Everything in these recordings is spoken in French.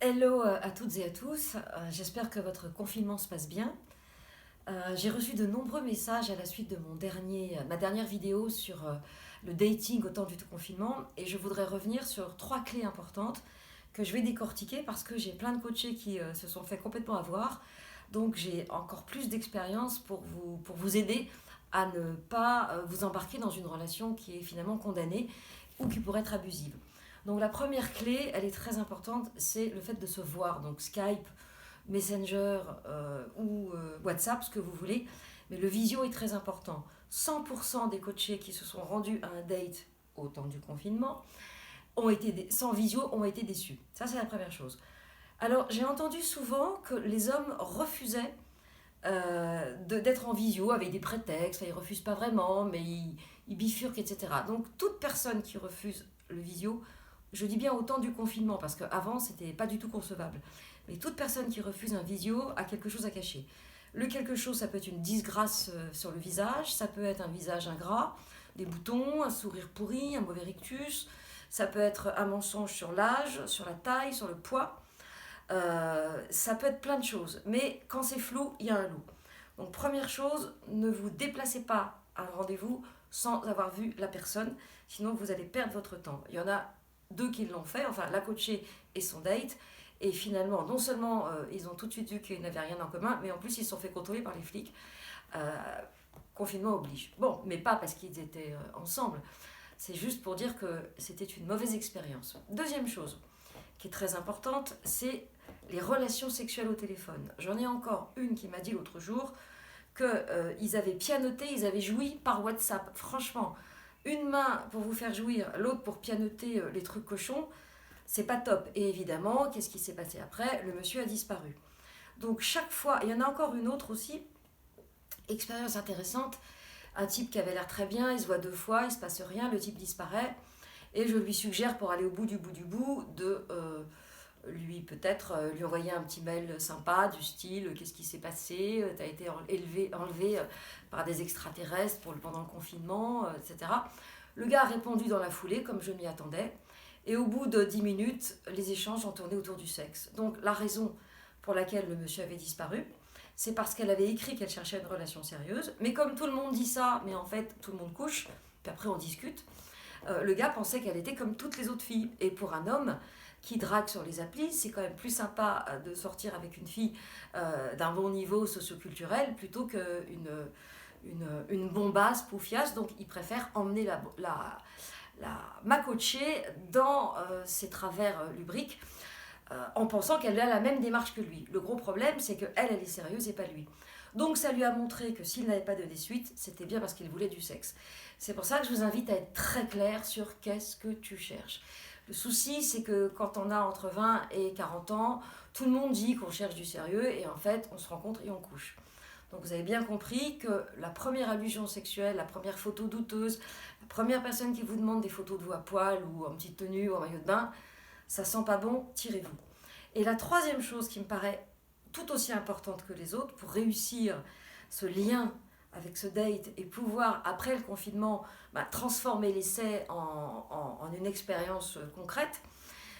Hello à toutes et à tous, j'espère que votre confinement se passe bien. J'ai reçu de nombreux messages à la suite de ma dernière vidéo sur le dating au temps du confinement et je voudrais revenir sur trois clés importantes que je vais décortiquer parce que j'ai plein de coachés qui se sont fait complètement avoir. Donc j'ai encore plus d'expérience pour vous aider à ne pas vous embarquer dans une relation qui est finalement condamnée ou qui pourrait être abusive. Donc la première clé, elle est très importante, c'est le fait de se voir. Donc Skype, Messenger ou WhatsApp, ce que vous voulez. Mais le visio est très important. 100% des coachés qui se sont rendus à un date au temps du confinement sans visio ont été déçus. Ça, c'est la première chose. Alors, j'ai entendu souvent que les hommes refusaient d'être en visio avec des prétextes. Enfin, ils refusent pas vraiment, mais ils bifurquent, etc. Donc, toute personne qui refuse le visio, je dis bien au temps du confinement, parce qu'avant, c'était pas du tout concevable. Mais toute personne qui refuse un visio a quelque chose à cacher. Le quelque chose, ça peut être une disgrâce sur le visage, ça peut être un visage ingrat, des boutons, un sourire pourri, un mauvais rictus, ça peut être un mensonge sur l'âge, sur la taille, sur le poids. Ça peut être plein de choses. Mais quand c'est flou, il y a un loup. Donc première chose, ne vous déplacez pas à un rendez-vous sans avoir vu la personne, sinon vous allez perdre votre temps. Il y en a deux qui l'ont fait, enfin la coachée et son date, et finalement, non seulement ils ont tout de suite vu qu'ils n'avaient rien en commun, mais en plus ils se sont fait contrôler par les flics. Euh, Confinement oblige. Bon, mais pas parce qu'ils étaient ensemble, c'est juste pour dire que c'était une mauvaise expérience. Deuxième chose, qui est très importante, c'est les relations sexuelles au téléphone. J'en ai encore une qui m'a dit l'autre jour qu'ils avaient pianoté, ils avaient joui par WhatsApp. Franchement, une main pour vous faire jouir, l'autre pour pianoter les trucs cochons, c'est pas top. Et évidemment, qu'est-ce qui s'est passé après? Le monsieur a disparu. Donc chaque fois, il y en a encore une autre aussi, expérience intéressante, un type qui avait l'air très bien, il se voit deux fois, il se passe rien, le type disparaît, et je lui suggère pour aller au bout du bout du bout de lui peut-être lui envoyer un petit mail sympa du style qu'est-ce qui s'est passé, t'as été enlevé par des extraterrestres pendant le confinement, etc. Le gars a répondu dans la foulée comme je m'y attendais et au bout de 10 minutes les échanges ont tourné autour du sexe. Donc la raison pour laquelle le monsieur avait disparu, c'est parce qu'elle avait écrit qu'elle cherchait une relation sérieuse, mais comme tout le monde dit ça, mais en fait tout le monde couche, puis après on discute, le gars pensait qu'elle était comme toutes les autres filles. Et pour un homme qui drague sur les applis, c'est quand même plus sympa de sortir avec une fille d'un bon niveau socioculturel plutôt qu'une bombasse poufiasse. Donc il préfère emmener ma coachée dans ses travers lubriques en pensant qu'elle a la même démarche que lui. Le gros problème, c'est qu'elle, elle est sérieuse et pas lui. Donc ça lui a montré que s'il n'avait pas donné suite, c'était bien parce qu'il voulait du sexe. C'est pour ça que je vous invite à être très clair sur qu'est-ce que tu cherches. Le souci, c'est que quand on a entre 20 et 40 ans, tout le monde dit qu'on cherche du sérieux et en fait, on se rencontre et on couche. Donc vous avez bien compris que la première allusion sexuelle, la première photo douteuse, la première personne qui vous demande des photos de vous à poil ou en petite tenue ou en maillot de bain, ça sent pas bon, tirez-vous. Et la troisième chose qui me paraît tout aussi importante que les autres pour réussir ce lien avec ce date et pouvoir, après le confinement, transformer l'essai en une expérience concrète,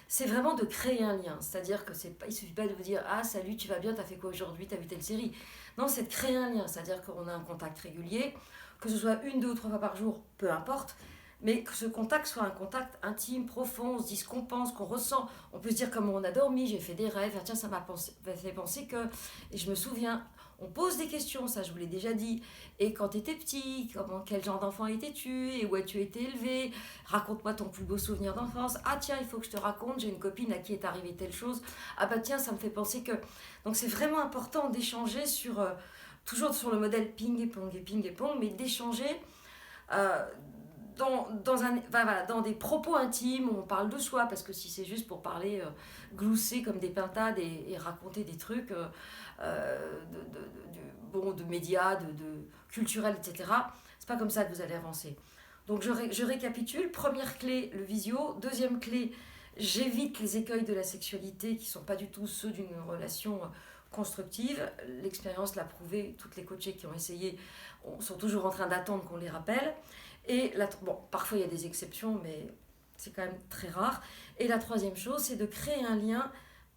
c'est vraiment de créer un lien. C'est-à-dire que il ne suffit pas de vous dire « Ah, salut, tu vas bien, t'as fait quoi aujourd'hui, t'as vu telle série ?» Non, c'est de créer un lien. C'est-à-dire qu'on a un contact régulier, que ce soit une, deux ou trois fois par jour, peu importe, mais que ce contact soit un contact intime, profond, on se dit ce qu'on pense, qu'on ressent. On peut se dire comment on a dormi, j'ai fait des rêves, ah, tiens, ça m'a fait penser que... Et je me souviens, on pose des questions, ça je vous l'ai déjà dit. Et quand tu étais petit, quel genre d'enfant étais-tu et où as-tu été élevé? Raconte-moi ton plus beau souvenir d'enfance. Ah tiens, il faut que je te raconte, j'ai une copine à qui est arrivée telle chose. Ah bah tiens, ça me fait penser que... Donc c'est vraiment important d'échanger toujours sur le modèle ping et pong, mais d'échanger euh, dans des propos intimes où on parle de soi, parce que si c'est juste pour parler, glousser comme des pintades et raconter des trucs de médias, de culturels, etc., c'est pas comme ça que vous allez avancer. Donc je récapitule. Première clé, le visio. Deuxième clé, j'évite les écueils de la sexualité qui sont pas du tout ceux d'une relation constructive. L'expérience l'a prouvé, toutes les coachées qui ont essayé sont toujours en train d'attendre qu'on les rappelle. Parfois il y a des exceptions, mais c'est quand même très rare. Et la troisième chose, c'est de créer un lien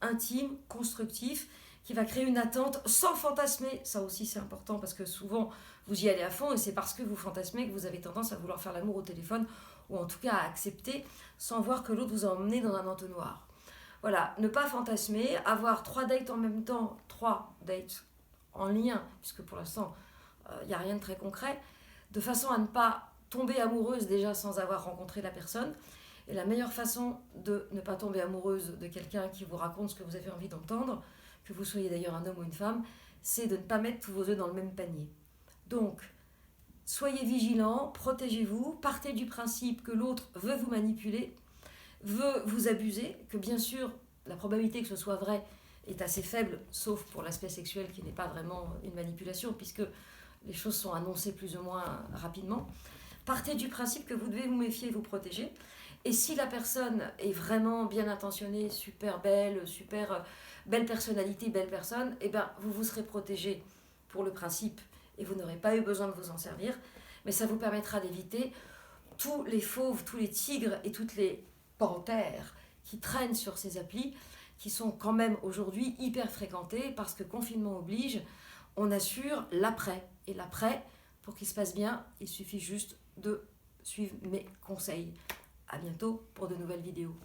intime, constructif, qui va créer une attente sans fantasmer. Ça aussi c'est important parce que souvent vous y allez à fond et c'est parce que vous fantasmez que vous avez tendance à vouloir faire l'amour au téléphone ou en tout cas à accepter sans voir que l'autre vous a emmené dans un entonnoir. Voilà, ne pas fantasmer, avoir 3 dates en même temps, 3 dates en lien, puisque pour l'instant il n'y a rien de très concret, de façon à ne pas tomber amoureuse déjà sans avoir rencontré la personne. Et la meilleure façon de ne pas tomber amoureuse de quelqu'un qui vous raconte ce que vous avez envie d'entendre, que vous soyez d'ailleurs un homme ou une femme, c'est de ne pas mettre tous vos œufs dans le même panier. Donc, soyez vigilants, protégez-vous, partez du principe que l'autre veut vous manipuler, veut vous abuser, que bien sûr, la probabilité que ce soit vrai est assez faible, sauf pour l'aspect sexuel qui n'est pas vraiment une manipulation, puisque les choses sont annoncées plus ou moins rapidement. Partez du principe que vous devez vous méfier et vous protéger. Et si la personne est vraiment bien intentionnée, super belle personnalité, belle personne, eh ben, vous serez protégé pour le principe et vous n'aurez pas eu besoin de vous en servir. Mais ça vous permettra d'éviter tous les fauves, tous les tigres et toutes les panthères qui traînent sur ces applis, qui sont quand même aujourd'hui hyper fréquentées parce que confinement oblige, on assure l'après. Et l'après, pour qu'il se passe bien, il suffit juste de suivre mes conseils. À bientôt pour de nouvelles vidéos.